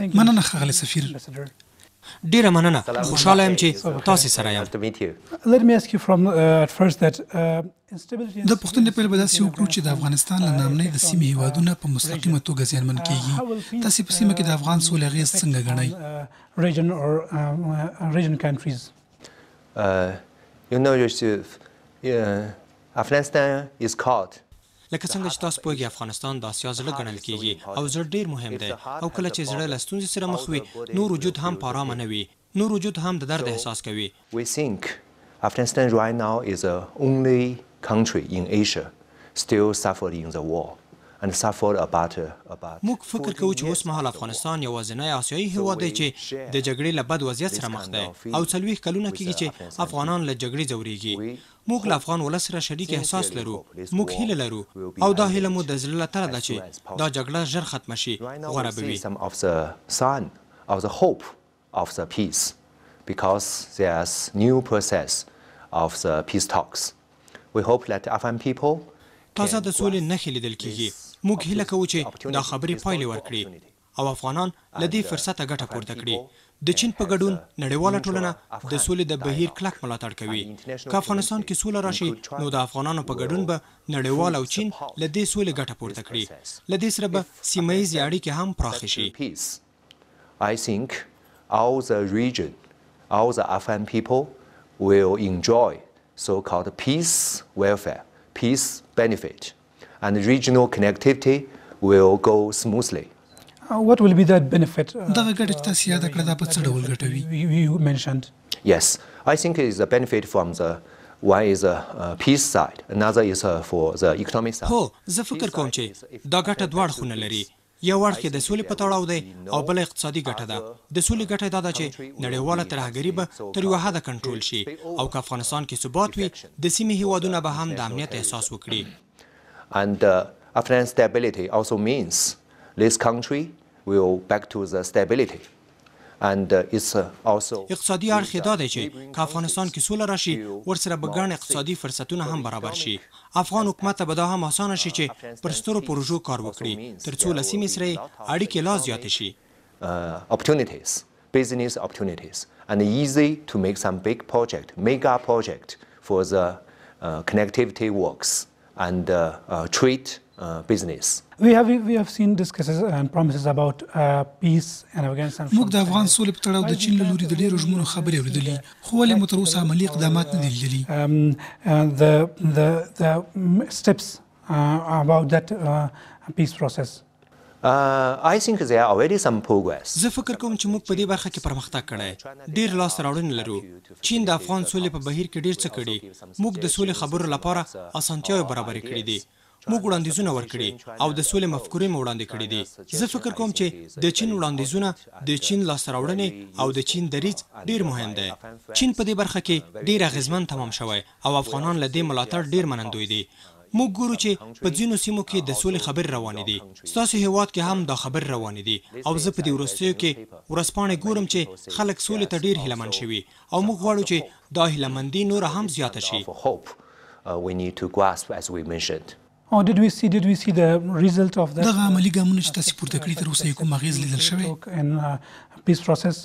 مننه ښاغلی سفیر. ډیره مننه، خوشحاله یم چې تاسې سره یم. د پوښتنې پیل به داسې وکړو چې د افغانستان له نامنۍ د سیمې هیوادونه په مستقیمه توګه زیانمن کیږي. تاسې په سیمه کې د افغان سولې اغېز څنګه ګڼئ؟ لکه څنګه چې تاسو پوهیږئ افغانستان د اسیا زړه ګڼل کیږي او زړه ډیر مهم دی او کله چې زړه له ستونزې سره مخ وي نور وجود هم په ارامه نه وي، نور وجود هم د درد احساس کوي. Afghanistan right now is the only country in Asia still suffering the war and suffered about موږ فکر کوو چې اوس مهال افغانستان یوازینی آسیایي هیواد دی چې د جګړې له بد وضعیت سره مخ دی او 40 کلونه کېږي چې افغانان له جګړې ځورېږي. موږ له افغان ولس سره شریک احساس لرو، موږ هیله لرو او دا هیله مو د زړه له تله ده چې دا جګړه ژر ختمه شي، غوره به وي. of the hope of the peace because there's new process of the peace talks. We hope that Afghan people تازه د سولې نښې لیدل کېږي. موږ هیله کوو چې دا خبرې پایلې ورکړي او افغانان له دې فرصته ګټه پورته کړي. د چین په ګډون نړیواله ټولنه د سولې د بهیر کلک ملاتړ کوي. که افغانستان کې سوله راشي نو د افغانانو په ګډون به نړیوال او چین له دې سولې ګټه پورته کړي. له دې سره به سیمه ییزې اړیکې هم پراخې شي. I think all the region, all the Afghan people will enjoy so-called peace welfare, peace benefit, and regional connectivity will go smoothly. What will be that benefit? دغه ګټه چې تاسو یاد کړه دا په څه ډول ګټوي؟ You mentioned. Yes, I think it is a benefit from the one is a peace side, another is for the economic side. هو زه فکر کوم چې دا ګټه دواړه خونه لري. یو اړخ د سولې په تړاو دی او بل اقتصادي ګټه ده. د سولې ګټه دا ده چې نړیواله ترهګري به تر یوه حده کنټرول شي او که افغانستان کې ثبات وي د سیمې هیوادونه به هم د امنیت احساس وکړي. And Afghan stability also means this country will back to the stability. And it's also اقتصادي اړخ دا دی چې که افغانستان کې سوله راشي ورسره به ګڼ اقتصادي فرصتونه هم برابر شي. افغان حکومت ته به دا هم اسانه شي چې پر سترو پروژو کار وکړي تر څو له سیمې سره اړیکې لا زیاتې شي. opportunities, business opportunities, and easy to make some big project, mega project for the connectivity works and trade business. We have seen discussions and promises about peace and Afghanistan. موږ د افغان سولې په تړاو د چین له لوري د ډېرو ژمنو خبرې اورېدلې خو ولې مو تر اوسه عملي اقدامات نه دي لیدلي؟ The steps about that peace process. I think there are already some progress. زه فکر کوم چې موږ په دې برخه کې پرمختګ کړی. ډېر لاسته راوړنې لرو. چین د افغان سولې په بهیر کې ډېر څه کړي. موږ د سولې خبرو لپاره اسانتیاوې برابرې کړې دي. موږ وړاندیزونه ورکړي او د سولې مفکورې مو وړاندې کړي دي. زه فکر کوم چې د چین وړاندیزونه، د چین لاسته راوړنې او د چین دریځ ډېر مهم دی. چین په دې برخه کې ډېر اغېزمن تمام شوی او افغانان له دې ملاتړ ډېر منندوی دي. موږ ګورو چې په ځینو سیمو کې د سولې خبرې روانې دي. ستاسو هیواد کې هم دا خبرې روانې دي او زه په دې وروستیو کې ورځپاڼې ګورم چې خلک سولې ته ډېر هیلهمن شوي او موږ غواړو چې دا هیلهمندي نوره هم زیاته شي. We need to grasp as we mentioned. Did we see the result of that? دغه عملي ګامونه چې تاسو پورته کړي تر اوسه یې کوم اغېز لیدل شوی؟ In peace process.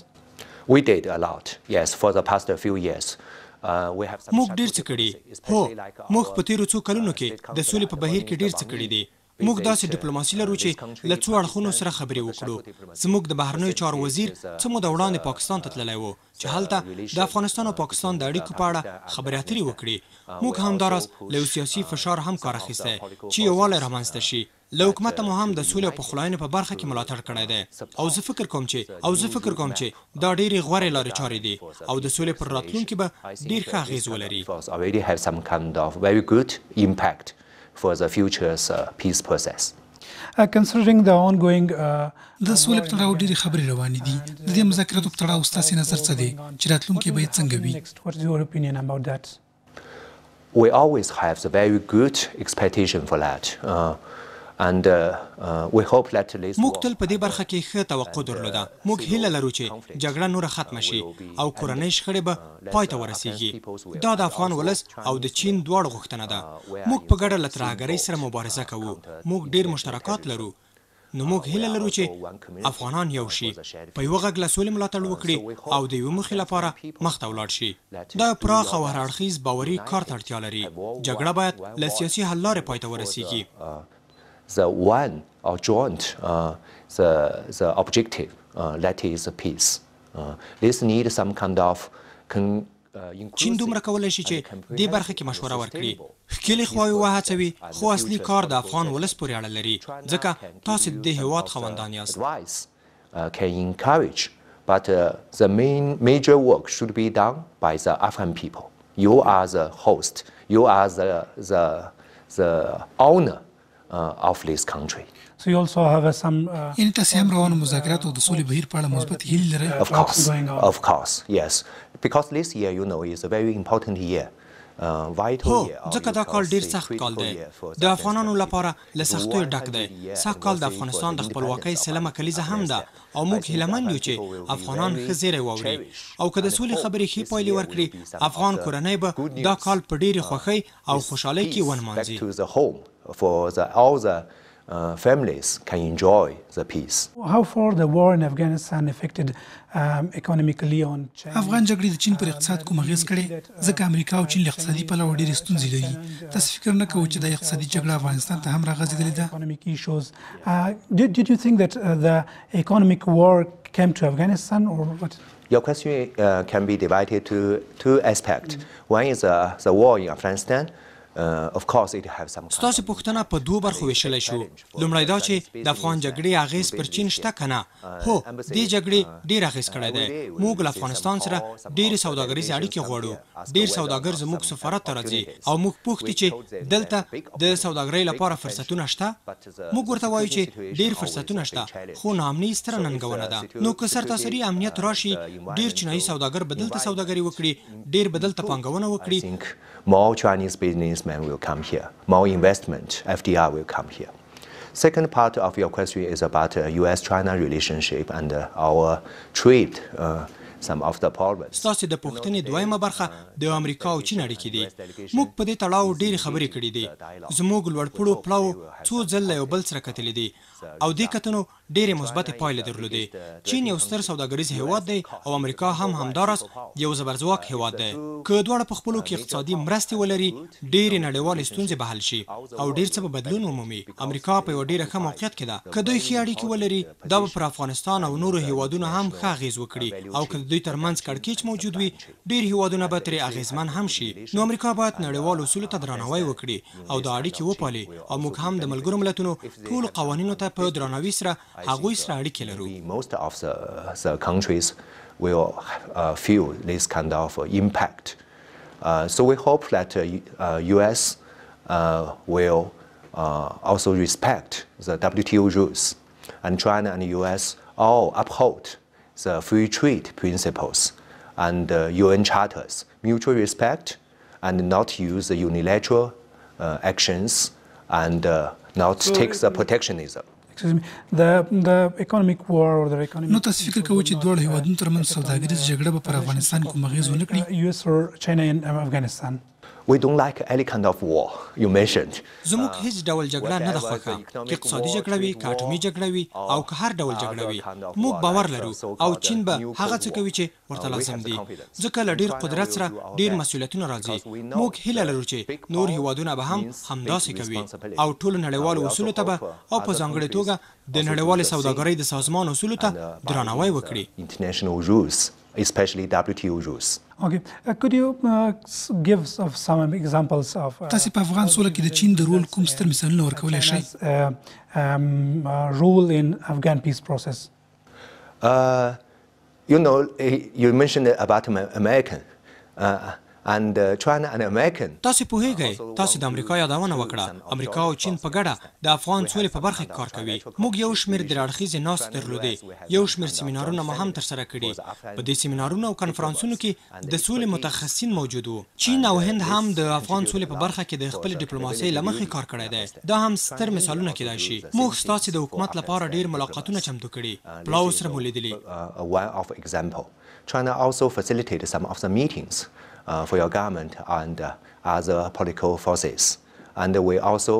We did a lot, yes, for the past few years. موږ ډېر څه کړي. هو موږ په تیرو څو کلونو کې د سولې په بهیر کې ډېر څه کړي دي. موږ داسې ډیپلوماسي لرو چې له څو اړخونو سره خبرې وکړو. زموږ د بهرنیو چارو وزیر څه موده وړاندې پاکستان ته تللی و چې هلته د افغانستان او پاکستان د اړیکو په اړه خبرې اترې وکړي. موږ همداراز له یو سیاسي فشار هم کار اخیستی چې یووالی رامنځته شي. له حکومته مو هم د سولې او پخلاینې په برخه کې ملاتړ کړی دی او زه فکر کوم چې دا ډېرې غوره لارې چارې دي او د سولې پر راتلونکي به ډېر ښه اغېز ولري. already have some kind of very good impact for the future's peace process. Considering the ongoing د سولې په تړاو ډېرې خبرې روانې دي. د دې مذاکراتو په تړاو ستاسې نظر څه دی چې راتلونکی به یې څنګه وي؟ What is your opinion about that? We always have a very good expectation for that. And we hope that موږ تل په دې برخه کې ښه توقع درلوده. موږ هیله لرو چې جګړه نوره ختمه شي او کورنۍ شخړې به پای ته ورسیږي. دا د افغان ولس او د چین دواړو غوښتنه ده. موږ په ګډه له ترهګرۍ سره مبارزه کوو. موږ ډېر مشترکات لرو. نو موږ هیله لرو چې افغانان یو شي، په یوه غږ له سولې ملاتړ وکړي او د یوې موخې لپاره مخته ولاړ شي. دا پراخ او هر اړخیز باوري کار ته اړتیا لري. جګړه باید له سیاسي حل لارې پای ته ورسیږي. The one or joint the objective that is peace. This need some kind of چین دومره کولی شي چې دې برخه کې مشوره ورکړي. ښکېلې خواوې وهڅوي، خو اصلي کار د افغان ولس پورې اړه لري، ځکه تاسو د دې هېواد خاوندان یاست. Can encourage, but the major work should be done by the Afghan people. You are the host. You are the owner of this country. So you also have some یعنې تاسې هم روانو مذاکراتو د سولې بهیر په اړه مثبت هیلې لرئ؟ Of course, yes. Because this year, you know, is a very important year. هو ځکه دا کال ډیر سخت کال دی، د افغانانو لپاره له سختیو ډک دی. سخت کال د افغانستان د خپلواکۍ سلمه کلیزه هم ده او موږ هیلهمند یو چې افغانان ښه زیری واوري او که د سولې خبرې ښې پایلې ورکړي، افغان کورنۍ به دا کال په ډیرې خوښۍ او خوشحالۍ کې ونمانځي. All the families can enjoy the peace. How far the war in Afghanistan affected economically on China? افغان جګړې د چین پر اقتصاد کوم اغیز کړي؟ ځکه امریکا او چین له اقتصادي پلوه ډېرې ستونزې لري. تاسو فکر نه کوئ چې دا اقتصادي جګړه افغانستان ته هم راغځېدلې ده؟ Economic issues. Did you think that the economic war came to Afghanistan or what? Your question can be divided to two aspects. One is the war in Afghanistan. Of course it has some. ستاسو پوښتنه په دوه برخو ویشلی شو. لومړی دا چې د افغان جګړې اغیز پر چین شته که نه؟ هو، دې جګړې ډېر اغیز کړی دی. موږ له افغانستان سره ډېرې سوداګریزې اړیکې غواړو. ډېر سوداګر زموږ سفارت ته راځي او موږ پوښتې چې دلته د سوداګرۍ لپاره فرصتونه شته. موږ ورته وایو چې ډېر فرصتونه شته، خو ناامني ستره ننګونه ده. نو که سرتاسري امنیت راشي، ډېر چینایي سوداګر به دلته سوداګري وکړي، ډېر به دلته پانګونه وکړي. More Chinese businessmen will come here. More investment, FDI will come here. Second part of your question is about U.S.-China relationship and our trade. Some of the problems. ستاسو د پوښتنې دویمه برخه د امریکا او چین اړیکې دي. موږ په دې تړاو ډېرې خبرې کړې دي. زموږ لوړپوړو پلاو څو ځل له یو بل سره کتلې دي او دې کتنو ډېرې مثبتې پایلې درلودې. چین یو ستر سوداګریز هیواد دی او امریکا هم همداراز یو زبرځواک هیواد دی. که دواړه په خپلو کې اقتصادي مرستې ولري، ډېرې نړیوالې ستونزې به حل شي او ډېر څه به بدلون ومومي. امریکا په یوه ډېره ښه موقعیت کې ده. که دوی ښې اړیکې ولري، دا به پر افغانستان او نورو هیوادونو هم ښه اغیز وکړي او که دوی ترمنځ کړکېچ موجود وي، ډېر هیوادونه به ترې اغیزمن هم شي. نو امریکا باید نړیوالو اصولو ته درناوی وکړي او دا اړیکې وپالي او موږ هم د ملګرو ملتونو ټولو قوانینو ته په درناوي سره هغوی سره اړیکې لرو. Most of the countries will feel this kind of impact. So we hope that U.S. will also respect the WTO rules, and China and U.S. all uphold the free trade principles and UN charters, mutual respect, and not use the unilateral actions and not take the protectionism. Excuse me, the economic war or the economic. نو تاسو فکر کوئ چې دواړه هیوادونو ترمنځ سوداګریز جګړه به پر افغانستان کوم اغیز ونه کړي؟ US or China and Afghanistan. We don't like any kind of war you mentioned. زموږ هیڅ ډول جګړه نه ده خوښه. که اقتصادي جګړه وي، که اټومي جګړه وي او که هر ډول جګړه وي، موږ باور لرو او چین به هغه څه کوي چې ورته لازم دي. ځکه له ډېر قدرت سره ډېر مسؤلیتونه راځي. موږ هیله لرو چې نور هیوادونه به هم همداسې کوي او ټولو نړیوالو اصولو ته به او په ځانګړې توګه د نړیوالې سوداګرۍ د سازمان اصولو ته درناوی وکړي. International rules, especially WTO rules. Okay, could you give some examples of تاسو په افغان سوله کې د چین د رول کوم ستر مثالونه ورکولای شئ؟ role in Afghan peace process? You know, you mentioned about American. And China and American. تاسو پوهیږئ، تاسو د امریکا یادونه وکړه. امریکا او چین په ګډه د افغان سولې په برخه کې کار کوي. موږ یو شمېر د اړخیزې ناستې درلودې، یو شمېر سیمینارونه مو هم ترسره کړي. په دې سیمینارونو او کنفرانسونو کې د سولې متخصصین موجود وو. چین او هند هم د افغان سولې په برخه کې د خپل ډیپلوماسۍ له مخې کار کړی دی. دا هم ستر مثالونه کېدای شي. موږ ستاسو د حکومت لپاره ډېر ملاقاتونه چمتو کړي، پلاو سره مو لیدلي. One of example, China also facilitated some of the meetings for your government and other political forces. and we also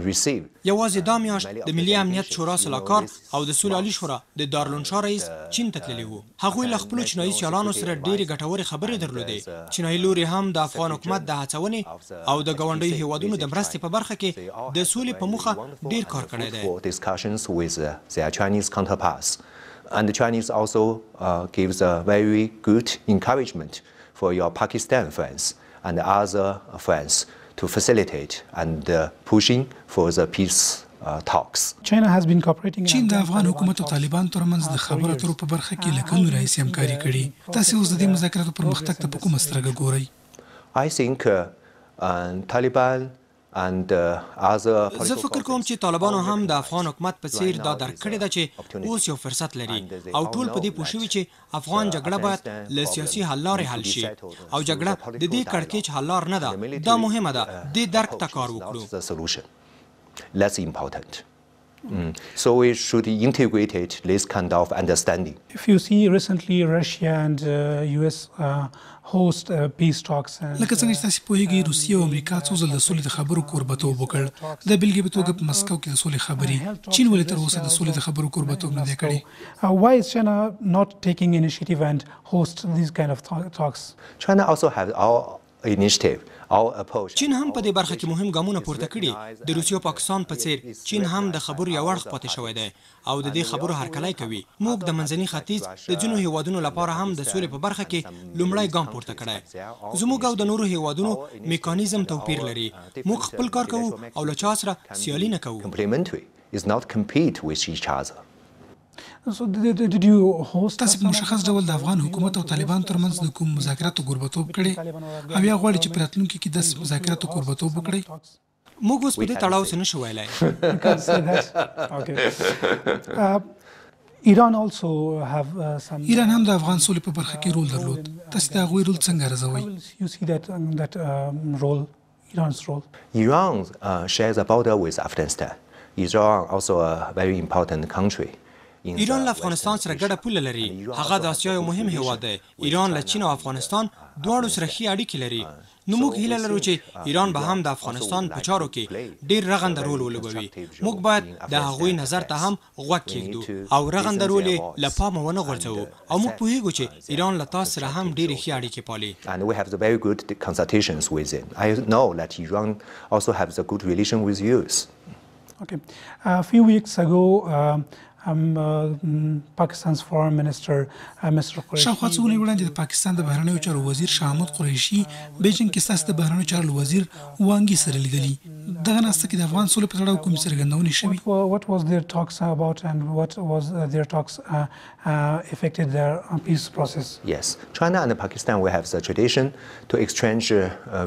receive. یوازې دا میاشت د ملي امنیت شورا سلاکار او د سولې عالي شورا د دارالانشا رئیس چین ته تللي وو. هغوی له خپلو چینایي سیالانو سره ډېرې ګټورې خبرې درلودې. چینایي لوري هم د افغان حکومت د هڅونې او د ګاونډیو هیوادونو د مرستې په برخه کې د سولې په موخه ډېر کار کړی دی. Discussions with their Chinese counterparts, and the Chinese also gives a very good encouragement for your Pakistan friends and other friends to facilitate and pushing for the peace talks. چین د افغان حکومت او طالبان ترمنځ د خبرو اترو په برخه کې له کلونو راهیسې همکاري کړې. تاسو اوس د دې مذاکراتو پرمختګ ته په کومه سترګه ګورئ؟ I think Taliban and other زه فکر کوم چې طالبانو هم د افغان حکومت په څیر دا درک کړې ده چې اوس یو فرصت لري او ټول په دې پوه شوي چې افغان جګړه باید له سیاسي حل لارې حل شي او جګړه د دې کړکېچ حل لار نه ده. دا مهمه ده دې درک ته کار وکړو. That's important. So we should integrate this kind of understanding. If you see recently Russia and US host peace talks. لکه څنګه چې تاسو پوهیږئ روسیه او امریکا څو ځله د سولې د خبرو کوربتوب وکړ. د بېلګې په توګه په مسکا کې د سولې خبرې. چین ولې تر اوسه د سولې د خبرو کوربتوب نه دی کړی؟ Why is China not taking initiative and host these kind of talks? China also has our initiative. چین هم په دې برخه کې مهم ګامونه پورته کړي. د روسیې او پاکستان په څیر چین هم د خبرو یو اړخ پاتې شوی دی او د دې خبرو هرکلی کوي. موږ د منځني ختیځ د ځینو هیوادونو لپاره هم د سولې په برخه کې لومړی ګام پورته کړی. زموږ او د نورو هیوادونو میکانیزم توپیر لري. موږ خپل کار کوو او له چا سره سیالي نه کوو. Complementary is not compete with each other. So did you host تاسو په مشخص ډول د افغان حکومت او طالبان ترمنځ د کوم مذاکراتو کوربتوب کړي او یا غواړي چې په راتلونکي کې د مذاکراتو کوربتوب وکړي؟ موږ اوس په دې تړاو څه نشو ویلی. ایران also have some. ایران هم د افغان سولې په برخه کې رول درلود. تاسو د هغوی رول څنګه ارزوئ؟ You see that role, Iran's role. Iran shares a border with Afghanistan. Iran also a very important country. ایران له افغانستان سره ګډه پوله لري. هغه د اسیا یو مهم هیواد دی. ایران له چین او افغانستان دواړو سره ښې اړیکې لري. نو موږ هیله لرو چې ایران به هم د افغانستان په چارو کې ډیر رغنده رول ولوبوي. موږ باید د هغوی نظر ته هم غوږ کېږدو او رغنده رول یې له پامه ونه غورځوو او موږ پوهیږو چې ایران له تاسو سره هم ډیرې ښې اړیکې پالي. And we have the very good consultations with them. I know that Iran also has a good relation with US. Okay. A few weeks ago Pakistan's foreign minister Mr. Qureshi شاوخوا څو ورځې وړاندې د پاکستان د بهرنیو چارو وزیر شاه قریشي بیجینګ کې ستاسو د بهرنیو چارو وزیر وانګي سره لیدلي. دغه ناسته کې د افغان سولې په تړاو کوم څرګندونې شوي؟ What was their talks about and what was their talks affected their peace process? Yes, China and Pakistan will have the tradition to exchange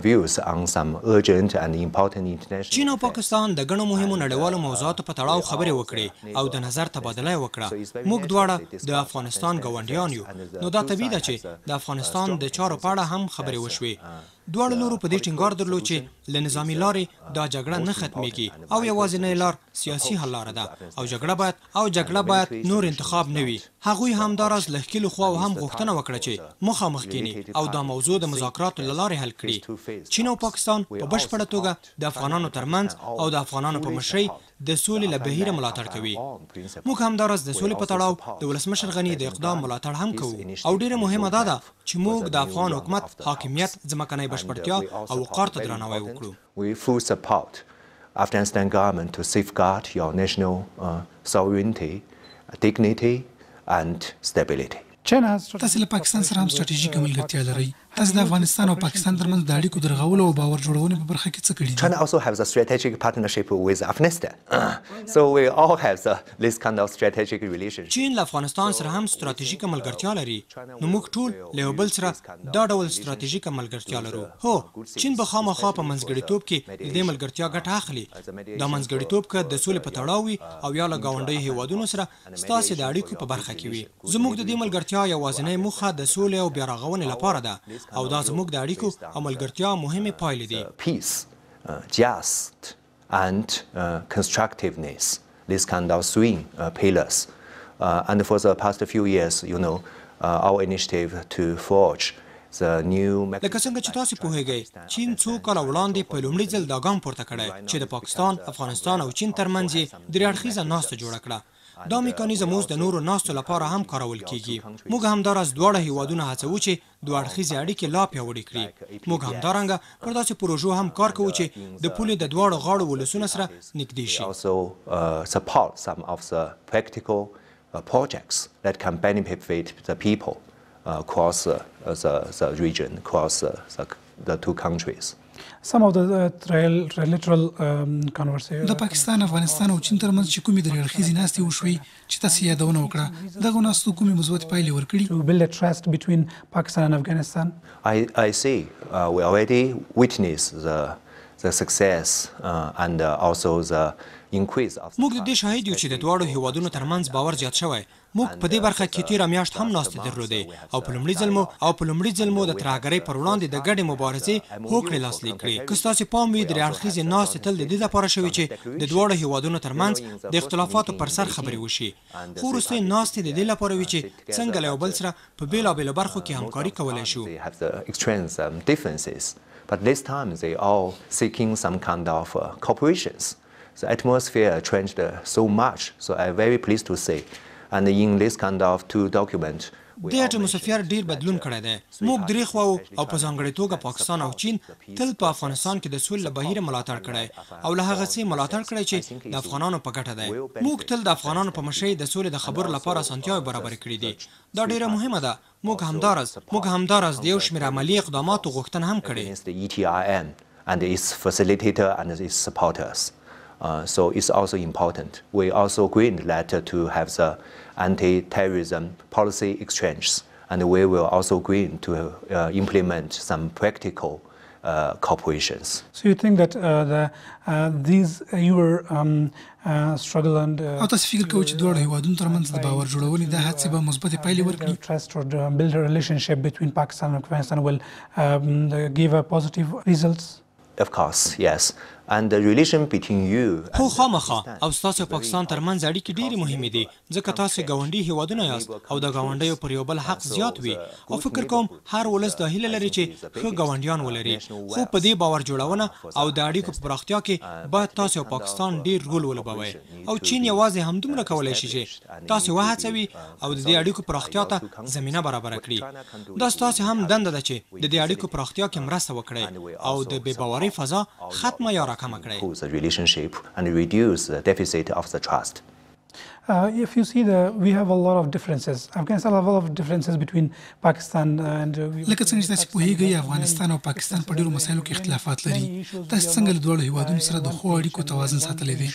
views on some urgent and important international. چین او پاکستان د ګڼو مهمو نړیوالو موضوعاتو په تړاو خبرې وکړې او د نظر تبادله وکړه. موږ دواړه د افغانستان ګاونډیان یو. نو دا طبیعي ده چې د افغانستان د چارو په اړه هم خبرې وشوې. دواړو لورو په دې ټینګار درلود چې له نظامي لارې دا جګړه نه ختمېږي او یوازینۍ لار سیاسي حل لاره ده او جګړه باید نور انتخاب نه وي. هغوی همداراز له ښکېلو خواو هم غوښتنه وکړه چې مخامخ کینی او دا موضوع د مذاکراتو له لارې حل کړي. چین او پاکستان په بشپړه توګه د افغانانو ترمنځ او د افغانانو په مشرۍ د سولې له بهیره ملاتړ کوي. موږ همداراز د سولې په تړاو د ولسمشر غني د اقدام ملاتړ هم کوو او ډیره مهمه دا ده چې موږ د افغان حکومت حاکمیت ځمکنۍ بشپړتیا او وقار ته درناوی وکړو. We full support Afghanistan government to safeguard your national sovereignty, dignity and stability. تاسو له پاکستان سره هم ستراتیژیکه ملګرتیا لرئ. تاسو د افغانستان او پاکستان ترمنځ د اړیکو د رغولو او باور جوړونې په برخه کې څه کړي دي؟ China also has a strategic partnership with Afghanistan. So we all have this kind of strategic relationship. چین له افغانستان سره هم ستراتیژیکه ملګرتیا لري. نو موږ ټول له یو بل سره دا ډول ستراتیژیکه ملګرتیا لرو. هو، چین به خامخا په منځګړیتوب کې د دې ملګرتیا ګټه اخلي. دا منځګړیتوب که د سولې په تړاو وي او یا له ګاونډیو هیوادونو سره ستاسې د اړیکو په برخه کې وي. زموږ د دې ملګرتیا یوازینۍ موخه د سولې او بیا رغونې لپاره ده او دا زموږ د اړیکو او ملګرتیا مهمې پایلې دي. Peace, just and constructiveness, this kind of three pillars. And for the past few years, our initiative to forge لکه څنګه چې تاسو پوهیږئ چین څو کاله وړاندې په لومړي ځل دا ګام پورته کړی چې د پاکستان، افغانستان او چین ترمنځ یې درې اړخیزه ناسته جوړه کړه. دا میکانیزم اوس د نورو ناستو لپاره هم کارول کیږي. موږ همداراز دواړه هیوادونه هڅوو چې دوه اړخیزې اړیکې لا پیاوړې کړي. موږ همدارنګه پر داسې پروژو هم کار کوو چې د پولې د دواړو غاړو ولسونو سره نږدې شي. Projects that can benefit the people across the region, across the two countries. Some of the trilateral conversations. د پاکستان، افغانستان او چین ترمنځ چې کومې درې اړخیزې ناستې وشوې چې تاسو یادونه وکړه، دغو ناستو کومې مثبتې پایلې ورکړي؟ To build a trust between Pakistan and Afghanistan. I see. We already witnessed the success and also the increase of. موږ د دې شاهد یو چې د دواړو هیوادونو ترمنځ باور زیات شوی. موږ په دې برخه کې تیره میاشت هم ناستې درلودې او په لومړي ځل مو د ترهګرۍ پر وړاندې د ګډې مبارزې هوکړې لاسلیک کړې. که ستاسو پام وي درې اړخیزې ناستې تل د دې لپاره شوې چې د دواړو هیوادونو ترمنځ د اختلافاتو پر سر خبرې وشي. خو وروستۍ ناستې د دې لپاره وي چې څنګه له یو بل سره په بېلابېلو برخو کې همکاري کولی شو. But this time they are seeking some kind of cooperations. The atmosphere changed so much, so I'm very pleased to say. And in this kind of two document, د اټموسفیر ډیر بدلون کړی دی. موږ درې خواو او په ځانګړې توګه پاکستان او چین تل په افغانستان کې د سولې بهیر ملاتړ کړی او له هغه څه ملاتړ کړی چې د افغانانو په ګټه دی. موږ تل د افغانانو په مشرۍ د سولې د خبرو لپاره اسانتیاوې برابر کړې دي. دا ډیره مهمه ده. موږ همدارس د یو شمېر عملي اقداماتو غوښتنه هم کړې. and its facilitator and its supporters. So it's also important. We also agreed that to have the anti-terrorism policy exchanges, and we will also agree to implement some practical cooperations. So you think that your struggle and تاسو فکر کوئ چې دواړو هیوادونو ترمنځ د باور جوړونې د هڅې به مثبتې پایلې ورکړي؟ Trust or build a relationship between Pakistan and Afghanistan will give a positive results? Of course, yes. And the relation between you خو خامخا او ستاسو پاکستان ترمنځ اړیکې ډېرې مهمې دي ځکه تاسو ګاونډي هیوادونه یاست او د ګاونډیو پر یو بل حق زیات وي او فکر کوم هر ولس دا هیله لري چې ښه ګاونډیان ولري. خو په دې باور جوړونه او د اړیکو په پراختیا کې باید تاسو او پاکستان ډېر رول ولوبوي او چین یوازې همدومره کولی شي چې تاسو وهڅوي او د دې اړیکو پراختیا ته زمینه برابره کړي. دا ستاسو هم دنده ده چې د دې اړیکو پراختیا کې مرسته وکړئ او د بې باورۍ فضا ختمه یا improve the relationship and reduce the deficit of the trust. If you see we have a lot of differences. Afghanistan have a lot of differences between Pakistan and. لکه څنګه چې تاسو پوهیږئ افغانستان او پاکستان په ډیرو مسایلو کې اختلافات لري. تاسو څنګه له دواړو هیوادونو سره د ښو اړیکو توازن ساتلی دی؟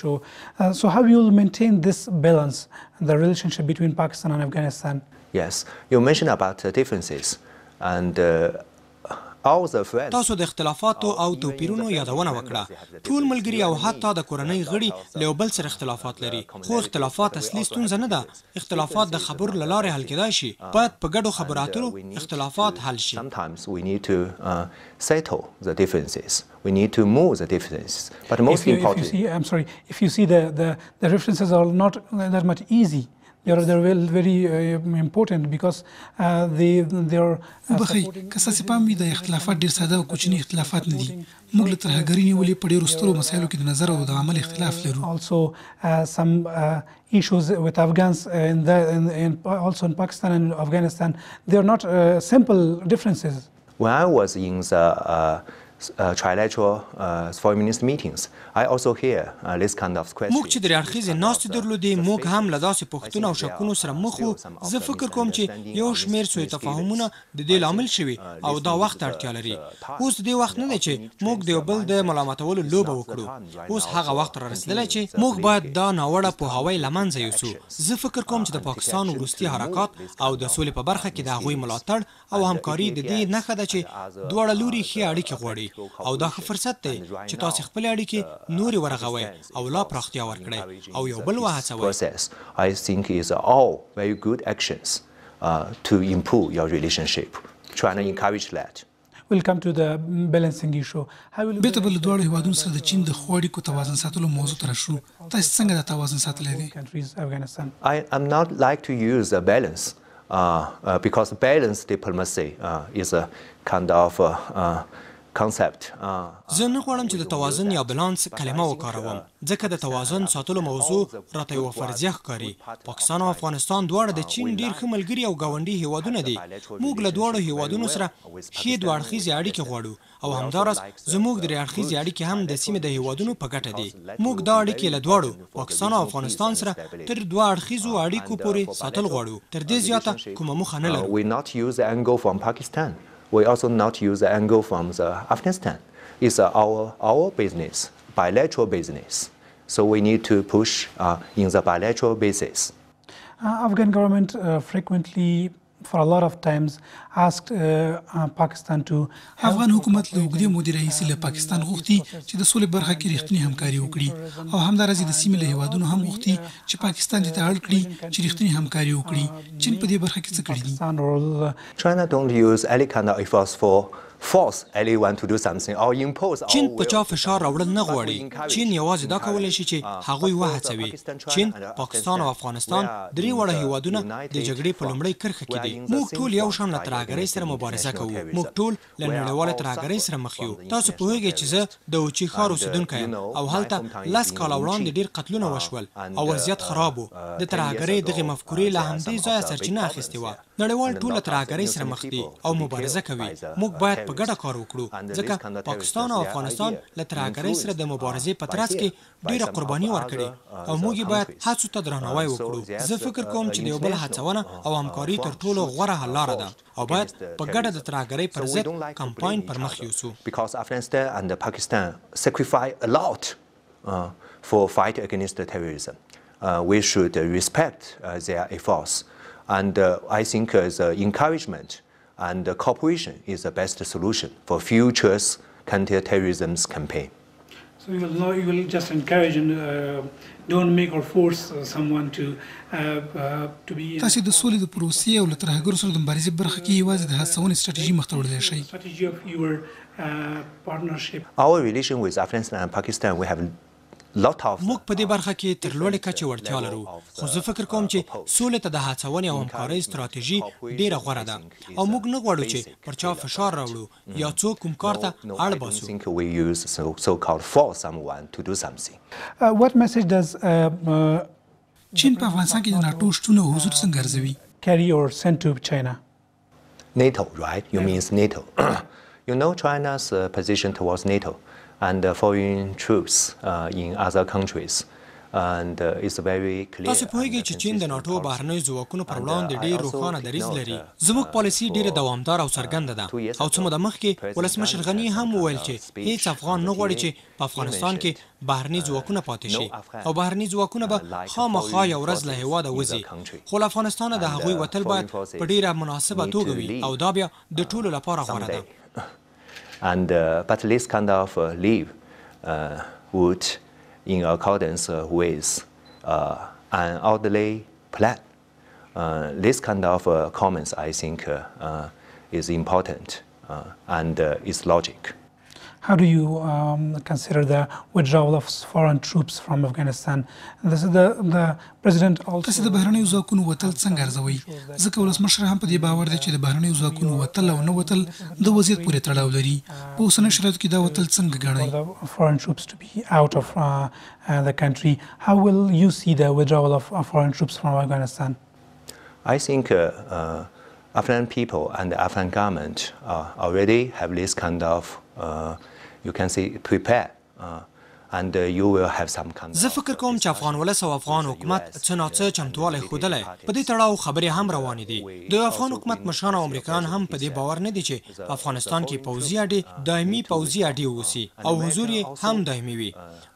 So how you will maintain this balance, the relationship between Pakistan and Afghanistan? Yes, you mentioned about the differences and. تاسو د اختلافاتو او توپیرونو یادونه وکړه. ټول ملګري او حتی د کورنۍ غړي له یو بل سره اختلافات لري. خو اختلافات اصلي ستونزه نه ده. اختلافات د خبرو له لارې حل کېدای شي. باید په ګډو خبرو اترو اختلافات حل شي. Sometimes we need to settle the differences. We need to move the differences. But most importantly, if you see the differences are not that much easy. They're very important because they are. وبخي که څه پام وي د اختلافات ډېر ساده او کوچني اختلافات نه دي. موږ له ترهګرۍ نیولې په ډېرو سترو مسایلو کې د نظر او د عمل اختلاف لرو. Also some issues with Afghans also in Pakistan and Afghanistan. They are not simple differences. When I was in the trilateral foreign minister meetings, I also hear this kind of question. موږ چې درې اړخیزې ناستې درلودې موږ هم له داسې پوښتنو او شکونو سره مخ وو. زه فکر کوم چې یو شمېر سوء تفاهمونه د دې لامل شوي او دا وخت اړتیا لري. اوس دې وخت نه دی چې موږ د یو بل د ملامتولو لوبه وکړو. اوس هغه وخت را رسېدلی چې موږ باید دا ناوړه پوهاوی له منځه یوسو. زه فکر کوم چې د پاکستان وروستي حرکات او د سولې په برخه کې د هغوی ملاتړ او همکاري د دې نښه ده چې دواړه لوري ښې اړیکې غواړي او دا ښه فرصت دی چې تاسو خپلې اړیکې نورې ورغوئ او لا پراختیا ورکړئ او یو بل وهڅوئ. I think is all very good actions to improve your relationship. Trying to encourage that. We'll come to the balancing issue. بیرته به له دواړو هیوادونو سره د چین د ښو اړیکو توازن ساتلو موضوع ته راشو. تاسو څنګه دا توازن ساتلی دی؟ I'm not like to use a balance. because balanced diplomacy is a kind of concept. زه نه غواړم چې د توازن یا بالانس کلمه وکاروم ځکه د توازن ساتلو موضوع راته یوه فرضیه ښکاري. پاکستان او افغانستان دواړه د چین ډېر ښه ملګري او ګاونډي هیوادونه دي. موږ له دواړو هیوادونو سره ښې دوه اړخیزې اړیکې غواړو او همداراز زموږ درې اړخیزې اړیکې هم د سیمې د هیوادونو په ګټه دي. موږ دا اړیکې له دواړو پاکستان او افغانستان سره تر دوه اړخیزو اړیکو پورې ساتل غواړو. تر دې زیاته کومه موخه نه لرو. We not use the angle from Pakistan. We also not use the angle from Afghanistan. It's our business, bilateral business. So we need to push in the bilateral basis. Afghan government frequently for a lot of times asked Pakistan to افغان حکومت له اوږدې مودې راهیسې له پاکستان غوښتي چې د سولې برخه کې رښتینې همکاري وکړي او همداراز د سیمې له هیوادونو هم غوښتي چې پاکستان دې ته اړ کړي چې رښتینې همکاري وکړي. چین په دې برخه کې څه کړي دي؟ China don't use any kind of efforts for force anyone to do something or impose. چین په چا فشار راوړل نه غواړي. چین یوازې دا کولی شي چې هغوی وهڅوي. چین، پاکستان او افغانستان درې واړه هیوادونه د جګړې په لومړۍ کرښه کې دي. موږ ټول یو شان له ترهګرۍ سره مبارزه کوو. موږ ټول له نړیوالې ترهګرۍ سره مخ یو. تاسو پوهیږئ چې زه د اوچي ښار اوسېدونکی یم او هلته 10 کاله وړاندې ډېر قتلونه وشول او وضعیت خراب و. د ترهګرۍ دغې مفکورې له همدې ځایه سرچینه اخیستې وه. نړیوال ټول له ترهګرۍ سره مخ دي او مبارزه کوي. موږ باید په ګډه کار وکړو ځکه پاکستان او افغانستان له ترهګرۍ سره د مبارزې په ترڅ کې ډېره قرباني ورکړې او موږ باید هڅو ته درناوی وکړو. زه فکر کوم چې د یو بل هڅونه او همکاري تر ټولو غوره حل لاره ده او باید په ګډه د ترهګرۍ پر ضد کمپاین پر مخ یوسو. Because Afghanistan and Pakistan sacrifice a lot for fight against terrorism. We should respect their efforts. And I think the encouragement and cooperation is the best solution for future counter-terrorism campaign. So you will just encourage and don't make or force someone to be. تاسو د سولې د پروسې او له ترهګرو سره د مبارزې برخه کې یوازې د هڅونې ستراتیژي مخ ته وړلی شئ. Strategy of your partnership. Our relation with Afghanistan and Pakistan, we have موږ په دې برخه کې تر لوړې کچې وړتیا لرو خو زه فکر کوم چې سولې ته د هڅونې او همکارۍ ستراتیژي ډېره غوره ده او موږ نه غواړو چې پر چا فشار راوړو یا څوک کوم کار ته اړ باسو. What message does چین په افغانستان کې د ناټو شتون او حضور څنګه ارزوي؟ carry or send to China? NATO, right? You mean NATO. You know China's position towards NATO and foreign troops in other countries. And it's very clear. تاسو پوهیږئ چې چین د ناټو بهرنیو ځواکونو پر وړاندې ډېر روښانه دریځ لري. زموږ پالیسي ډېره دوامداره او څرګنده ده او څه موده مخکې ولسمشر غني هم وویل چې هیڅ افغان نه غواړي چې په افغانستان کې بهرني ځواکونه پاتې شي او بهرني ځواکونه به خامخا یو ورځ له هېواده وځي خو له افغانستانه د هغوی وتل باید په ډېره مناسبه توګه وي او دا بیا د ټولو لپاره غوره ده. And but this kind of leave would, in accordance with an orderly plan, this kind of comments I think is important and is logic. How do you consider the withdrawal of foreign troops from Afghanistan? This is the president also. تاسو د بهرنیو ځواکونو وتل څنګه ارزوئ؟ ځکه ولسمشر هم په دې باور دی چې د بهرنیو ځواکونو وتل او نه وتل د وضعیت پورې تړاو لري. په اوسنیو شرایطو کې دا وتل څنګه ګڼئ؟ Foreign troops to be out of the country. How will you see the withdrawal of foreign troops from Afghanistan? I think Afghan people and the Afghan government already have this kind of you can say prepare and you will have some kind of. زه فکر کوم چې افغان ولس او افغان حکومت څه ناڅه چمتوالی ښودلی په دې تړاو خبرې هم روانې دي. د افغان حکومت مشران او امریکایان هم په دې باور نه دي چې په افغانستان کې پوځي اډې دایمي پوځي اډې واوسي او حضور یې هم دایمي وي.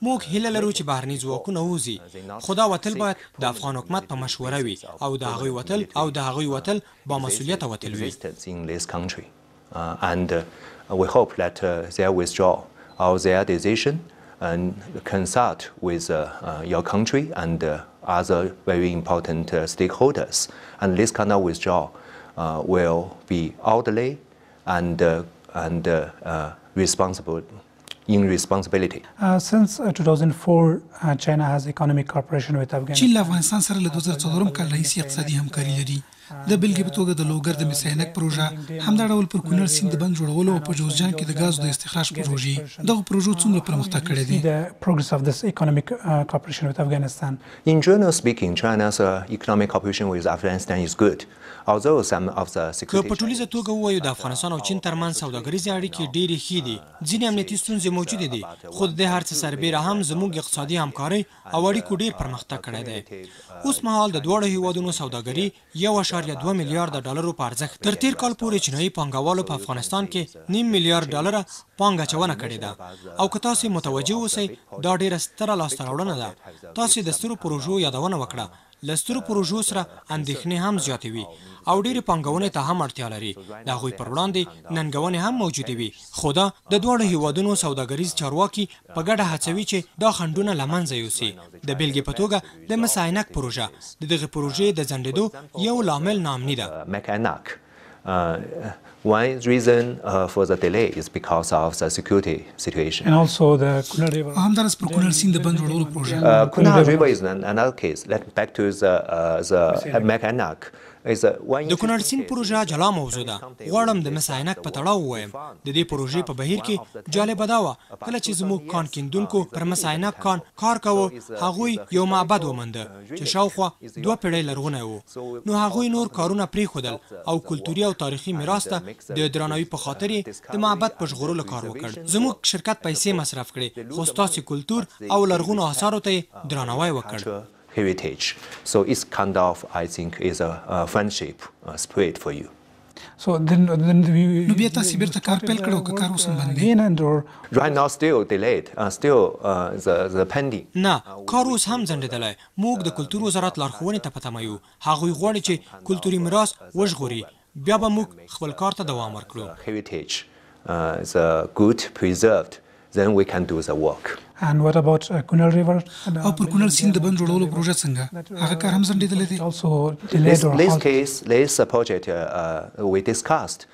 موږ هیله لرو چې بهرني ځواکونه ووځي خو دا وتل باید د افغان حکومت په مشوره وي او د هغوی وتل با مسؤلیته وتل وي. And we hope that their withdrawal or their decision and consult with your country and other very important stakeholders. And this kind of withdrawal will be orderly and responsible. In responsibility. Since 2004, China has economic cooperation with Afghanistan. چین له افغانستان سره له 2004 کال راهیسې اقتصادي همکاري لري. د بلګې په توګه د لوګر د مساینک پروژه همدا ډول پر کونړ سیند د بند جوړولو او په جوزجان کې د غازو د استخراج پروژې دغه پروژو څومره پرمختګ کړی دی. The progress of this economic cooperation with Afghanistan. In general speaking, China's economic cooperation with Afghanistan is good. Although some of the که security په ټولیزه توګه ووایو د افغانستان او چین ترمنځ سوداګریزې اړیکې ډېرې ښې دي. ځینې امنیتي ستونزې موجودې دي، خو د دې هر څه سربیره هم زموږ اقتصادي همکارۍ او اړیکو ډېر پرمختګ کړی دی. اوس مهال د دواړو هیوادونو سوداګري 1.2 میلیارډ ډالرو په ارزښت. تر تیر کال پورې چینایي پانګوالو په افغانستان کې 0.5 میلیارډ ډالره پانګه اچونه کړې ده. او که تاسو متوجه اوسئ دا ډېره ستره لاسته راوړنه ده. تاسو د سترو پروژو یادونه وکړه. له سترو پروژو سره اندېښنې هم زیاتې وي او ډېرې پانګونې ته هم اړتیا لري. د هغوی پر وړاندې ننګونې هم موجودې وي، خو دا د دواړو هیوادونو سوداګریز چارواکي په ګډه هڅوي چې دا خنډونه له منځه یوسي. د بېلګې په توګه د مساینک پروژه د دغې پروژې د ځنډېدو یو لامل نامني ده. One reason for the delay is because of the security situation. And also the Kunal River. همدارس پر کونړ سیند د بند جوړولو پروژه. Kunal River is another case. Let's back to the Mechanic. د کونړ سیند پروژه جلا موضوع ده. غواړم د مساینک په تړاو ووایم. د دې پروژې په بهیر کې جالبه دا وه کله چې زموږ کان کیندونکو پر مساینک کان کار کوه، هغوی یو معبد ومونده چې شاوخوا 2 پیړۍ لرغونی و. نو هغوی نور کارونه پرېښودل او کلتوري او تاریخي میراث ته د درناوي په خاطر یې د معبد په ژغورلو کار وکړ. زموږ شرکت پیسې مصرف کړې، خو ستاسو کلتور او لرغونو آثارو ته یې درناوی وکړ. Heritage. So it's kind of, I think, is a friendship spirit for you. So then نو بیا تاسو بیرته کار پیل کړو که کار اوس هم بند دی؟ Right now still delayed, still the pending. نه، کار اوس هم ځنډېدلی. موږ د کلتور وزارت لارښوونې ته په تمه یو. هغوی غواړي چې کلتوري میراث وژغوري، بیا به موږ خپل کار ته دوام ورکړو. Heritage is good preserved, then we can do the work. And what about Kunal River? او پر کونړ سیند د بند جوړولو پروژه څنګه؟ هغه کار هم ځنډېدلی دی. Also delayed or This halted. case, this project we discussed.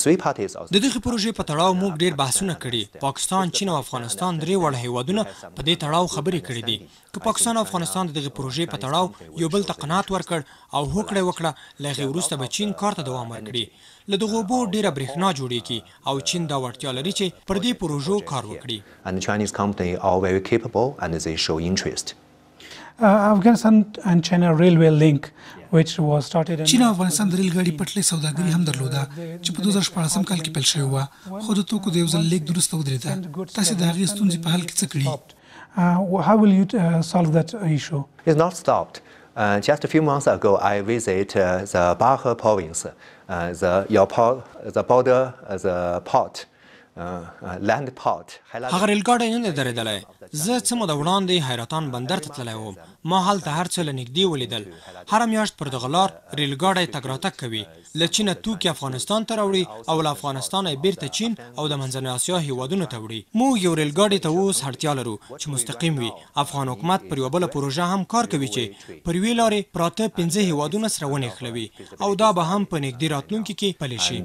Three parties also. د دغې پروژې په تړاو موږ ډېر بحثونه کړي. پاکستان، چین او افغانستان 3 وړ هیوادونه په دې تړاو خبرې کړې دي. که پاکستان او افغانستان د دغې پروژې په تړاو یو بل ته قناعت ورکړ او هوکړه وکړه، له هغې وروسته به چین کار ته دوام ورکړي. له دغو اوبو ډېره برېښنا جوړېږي او چین دا وړتیا لري چې پر دې پروژو کار وکړي. And the Chinese company are very capable and they show interest. Afghanistan and China railway link, which was started in چین او افغانستان د ریل ګاډي پټلۍ سوداګري هم درلوده چې په 2014 کال کې پیل شوې وه، خو د توکو د یو ځل لیږد وروسته ودرېده. تاسې د هغې ستونزې په حل کې څه کړي؟ How will you solve that issue? It's not stopped. Just a few months ago, I visited the Bahe province, the border, the port. Land port. هغه ریل ګاډی نه دی درېدلی. زه څه موده وړاندې حیرتان بندر ته تللی وم. ما هلته هر څه له نږدې ولیدل. هره میاشت پر دغه لار ریل ګاډی تګ راتګ کوي. له چینه توکي افغانستان ته راوړي او له افغانستانه یې بیرته چین او د منځنۍ اسیا هیوادونو ته وړي. موږ یو ریل ګاډي ته اوس اړتیا لرو چې مستقیم وي. افغان حکومت پر یوه بله پروژه هم کار کوي چې پر یوې لارې پراته 5 هیوادونه سره ونښلوي او دا به هم په نږدې راتلونکي کې پلی شي.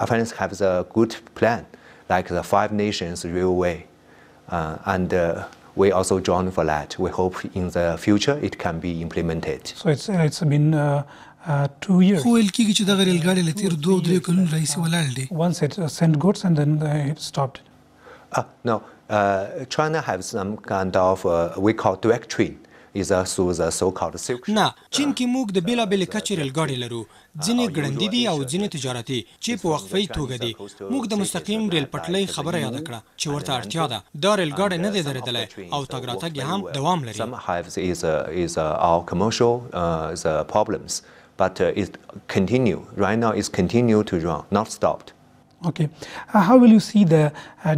Afghanistan has a good plan, like the 5 nations railway, and we also join for that. We hope in the future it can be implemented. So it's been 2 years. خو ویل کېږي چې دغه ریل ګاډی له تېرو 2-3 کلونو راهیسې ولاړ دی. Once it sent goods and then it stopped. No, China has some kind of we call direct train. Is through the so-called silk. نه، چین کې موږ د بېلابېلې کچې ریل ګاډي لرو. ځینې ګړندي دي او ځینې تجارتي چې په وقفه‌یي توګه دي. موږ د مستقیم ریل پټلۍ خبره یاده کړه چې ورته اړتیا ده. دا ریل ګاډی نه دی درېدلی او تګ راتګ یې هم دوام لري. Some have is our commercial the problems, but it continue. Right now it's continue to run, not stopped. Okay. How will you see the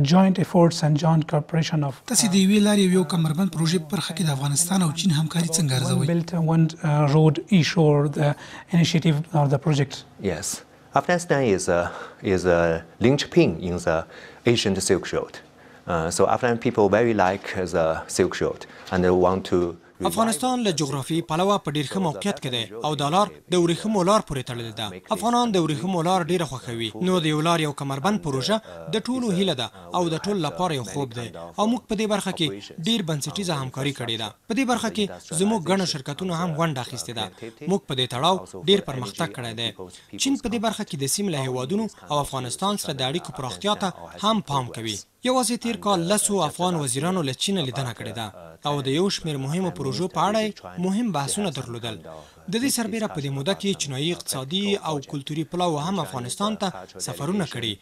joint efforts and joint cooperation of تاسې د یوې لارې یو کمربند پروژې په برخه کې د افغانستان او چین همکاري څنګه ارزوئ؟ built one road issue or the initiative or the project? Yes. Afghanistan is a linchpin in the Asian Silk Road. So Afghan people very like the Silk Road and they want to افغانستان له جغرافیایي پلوه په ډیر ښه موقعیت کې دی او دا لار د ورېښمو لار پورې تړلې ده. افغانان د ورېښمو لار ډیره خوښوي، نو د یو لار یو کمربند پروژه د ټولو هیله ده او د ټولو لپاره یو خوب دی او موږ په دې برخه کې ډیر بنسټیزه همکاري کړې ده. په دې برخه کې زموږ ګڼو شرکتونو هم ونډه اخیستې ده. موږ په دې تړاو ډیر پرمختګ کړی دی. چین په دې برخه کې د سیمې له هیوادونو او افغانستان سره د اړیکو پراختیا ته هم پام کوي. یوازې تیر کال 10 افغان وزیرانو له چین لیدنه کړې ده او د یو شمېر مهمو پروژو په اړه مهم بحثونه درلودل. د دې سربیره په دې موده کې چینایي اقتصادي او کلتوري پلوه هم افغانستان ته سفرونه کړي.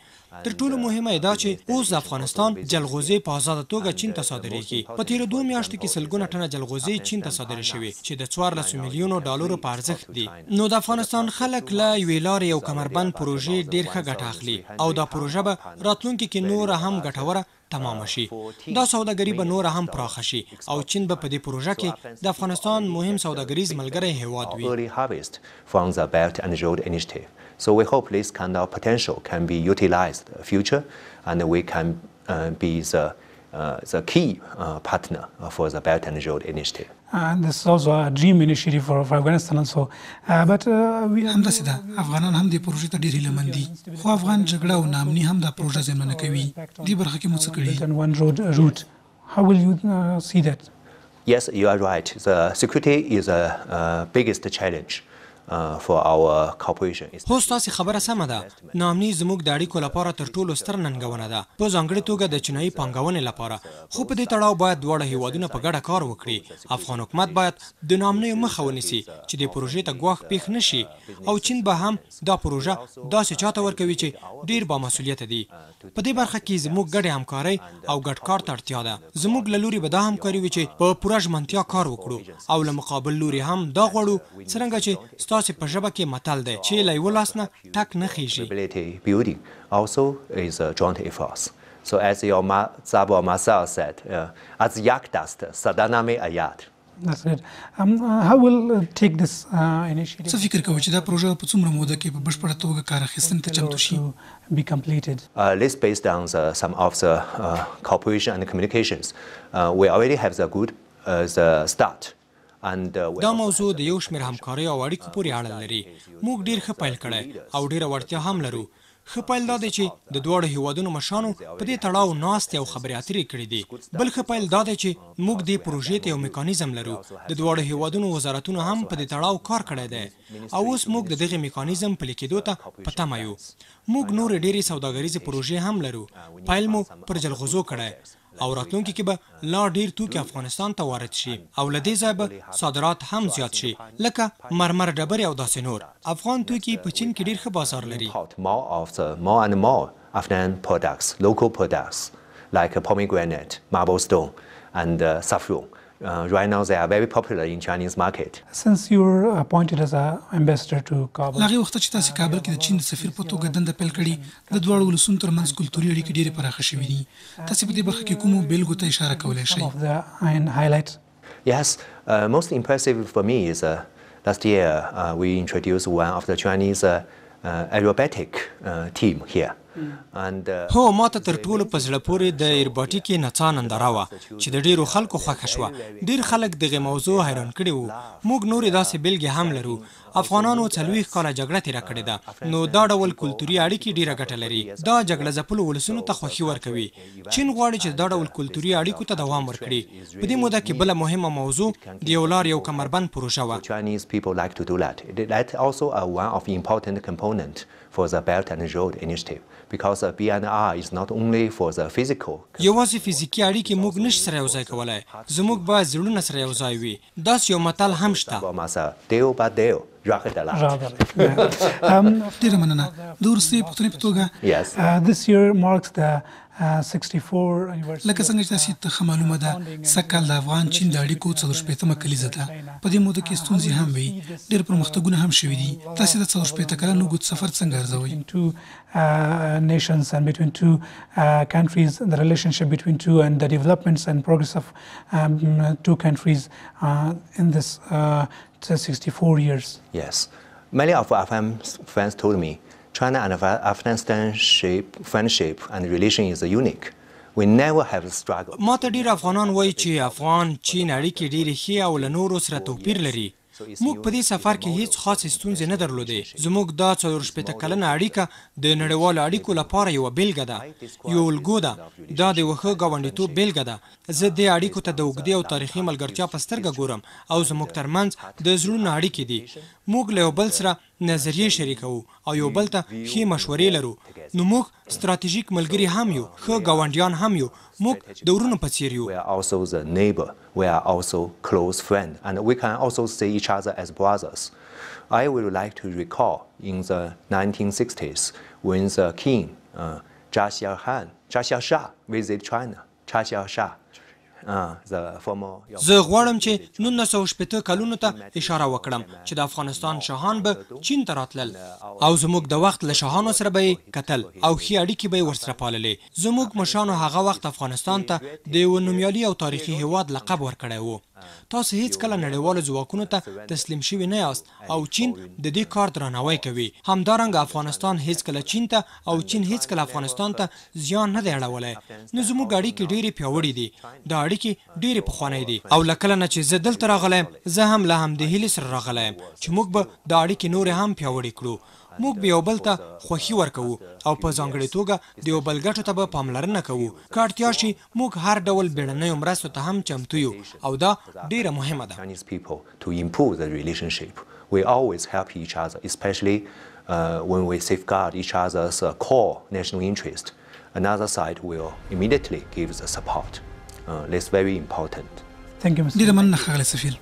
تر ټولو مهمه دا چې اوس د افغانستان جلغوزي په آزاده توګه چین ته صادریږي. په تیرو 2 میاشتو کې سلګونه ټنه جلغوزي چین ته صادرې شوي چې د 14 میلیونو ډالرو په ارزښت دي. نو د افغانستان خلک له یوې لارې یو کمربند پروژې ډیر ښه ګټه اخلي او دا پروژه به راتلونکي کې نور هم ګټوره تمام شي. دا سوداګري به نور هم پراخه شي او چین به په دې پروژه کې د افغانستان مهم سوداګریز ملګری هیواد وي. So we hope this kind of potential can be utilized in the future and we can be the key partner for the Belt and Road Initiative. And this is also a dream initiative for Afghanistan also. But we همداسې ده، افغانان هم دې پروژې ته ډېر هیلهمند دي، خو افغان جګړه او ناامني هم دا پروژه زیانمنه کوي. دې برخه کې مو څه کړي؟ one route. How will you see that? Yes, you are right. The security is the biggest challenge for our corporation. هو ستاسو خبره سمه ده. ناامني زموږ د اړیکو لپاره تر ټولو ستر ننګونه ده، په ځانګړې توګه د چینایي پانګونې لپاره. خو په دې تړاو باید دواړه هیوادونه په ګډه کار وکړي. افغان حکومت باید د ناامنیو مخه ونیسي چې د پروژې ته ګواښ پیښ نشي او چین به هم دا پروژه داسې چاته ورکوي چې ډیر با مسؤلیت دي. په دې برخه کې زموږ ګډه همکاري او ګډ کار ته اړتیا ده. زموږ له لوري به دا همکاري وي چې په پوره ژمنتیا کار وکړو او له مقابل لوري هم دا غواړو څرنګه چې تاسو په ژبه کې متل دی چې له یو لاس نه ټک نه خیږي. Building also is a joint effort. So as your Zabo Masal said, as yakdast sadaname ayat. That's it. How will take this initiative? څه فکر کوئ چې دا پروژه په څومره موده کې په بشپړه توګه کار اخیستنې ته چمتو شي؟ Be completed. This based on some of the cooperation and communications. We already have the good the start. دا موضوع د یو شمېر همکارۍ او اړیکو پورې اړه لري. موږ ډیر ښه پیل کړی او ډیره وړتیا هم لرو. ښه پیل دا دی چې د دواړو هیوادونو مشرانو په دې تړاو ناستې او خبرې اترې کړې دي. بل ښه پیل دا دی چې موږ دې پروژې ته یو میکانیزم لرو. د دواړو هیوادونو وزارتونو هم په دې تړاو کار کړی دی او اوس موږ د دغه میکانیزم پلي کېدو ته په تمه یو. موږ نور ډېرې سوداګریزې پروژې هم لرو. پیل مو پر جلغوزو کړی او راتلونکي کې به لا ډیر توکي افغانستان ته وارد شي او له دې ځایه به صادرات هم زیات شي لکه مرمر ډبرې او داسې نور. افغان توکي په چین کې ډیر ښه بازار لري. More and more Afghan products, local products like pomegranate, marble stone and saffron. Right now they are very popular in Chinese market. Since you were appointed as an ambassador to Kabul. هغه وخت چې تاسو کابل کې د چین د سفیر په توګه دنده پیل کړې، د دواړو ولسونو ترمنځ کلتوري اړیکې ډېرې پراخه شوې دي. تاسو په دې برخه کې کومو بیلګو ته اشاره کولی شئ؟ Highlights. Yes, most impressive for me is last year we introduced one of the Chinese aerobatic team here. هو ماته تر ټولو په زړه پورې د ایرباټیکي نڅا ننداره وه چې د ډیرو خلکو خوښه شوه. ډیر خلک دغه موضوع حیران کړي وو. موږ نورې داسې بیلګې هم لرو. افغانانو 40 کاله جګړه تیره کړې ده، نو دا ډول کلتوري اړیکې ډیره ګټه لري. دا جګړه ځپلو ولسونو ته خوښي ورکوي. چین غواړي چې دا ډول کلتوري اړیکو ته دوام ورکړي. په دې موده کې بله مهمه موضوع د یو لار یو کمربند پروژه وه. Chinese people like to do that. That's also one of the important component for the Belt and Road Initiative. Because BNR is not only for the physical. یوازې فزیکي اړیکې موږ نشو سره یو ځای کولی. زموږ باید زړونه سره یو ځای وي. داسې یو متل هم شته. ډېره مننه. د وروستۍ پوښتنې په توګه this year marks the 64 anniversary. لکه څنګه چې تاسو ته ښه معلومه ده، سږ کال د افغان چین د اړیکو 40مه کلیزه ده. په دې موده کې ستونزې هم وي، ډېر پرمختګونه هم شوي دي. تاسو د 40 کلن اوږد سفر څنګه ارزوئ؟ Nations and between two countries, the relationship between two and the developments and progress of two countries in this 64 years. Yes, many of our friends told me China and Afghanistan friendship and relation is unique. We never have struggled. ما ته ډیر افغانان وایي چې افغان چین اړیکې ډېرې ښې او له نورو سره توپیر لري. موږ په دې سفر کې هیڅ خاصې ستونزې نه درلودې. زموږ دا 40 کلنه اړیکه د نړیوالو اړیکو لپاره یوه بیلګه ده، یو الګو ده. دا د یوه ښه ګاونډیتوب بیلګه ده. زه دې اړیکو ته د اوږدې او تاریخي ملګرتیا په سترګه ګورم او زموږ ترمنځ د زړونو اړیکې دي. موږ له یو بل سره نظریې شریکوو او یو بل ته ښې مشورې لرو. نو موږ ستراتیژیک ملګري هم یو، ښه ګاونډیان هم یو. موږ د ورونو په څیر یو. We are also the neighbor. We are also close friend, and we can also see each other as brothers. I would like to recall in the 1960s when the king Zha Xiaosha visited China. Zha Xiaosha. زه غواړم چې 1980 کلونو ته اشاره وکړم چې د افغانستان شاهان به چین ته راتلل او زموږ د وخت له شاهانو سره به یې کتل او ښې اړیکې به یې ورسره پاللې. زموږ مشرانو هغه وخت افغانستان ته د یوه نومیالي او تاریخي هیواد لقب ورکړی و. تاسو هیڅ کله نړیوالو ځواکونو ته تسلیم شوي نه یاست او چین د دې کار درناوی کوي. همدارنګه افغانستان هیڅ کله چین ته او چین هیڅ کله افغانستان ته زیان نه دی اړولی. نو زموږ اړیکې ډېرې پیاوړې دي. دا اړیکې ډېرې پخوانۍ دي او له کله نه چې زه دلته راغلی یم زه هم له همدې هیلې سره راغلی یم چې موږ به دا اړیکې نورې هم پیاوړې کړو. موږ به یو بل ته خوښي ورکوو او په ځانګړې توګه د یو بل ګټو ته به پاملرنه کوو. که اړتیا شي موږ هر ډول بیړنیو مرستو ته هم چمتو یو او دا ډیره مهمه ده. Chinese people to improve the relationship. We always help each other, especially when we safeguard each other's core national interest. Another side will immediately give the support. That's very important. Thank you, Mr. ډیره مننه ښاغلی سفیر.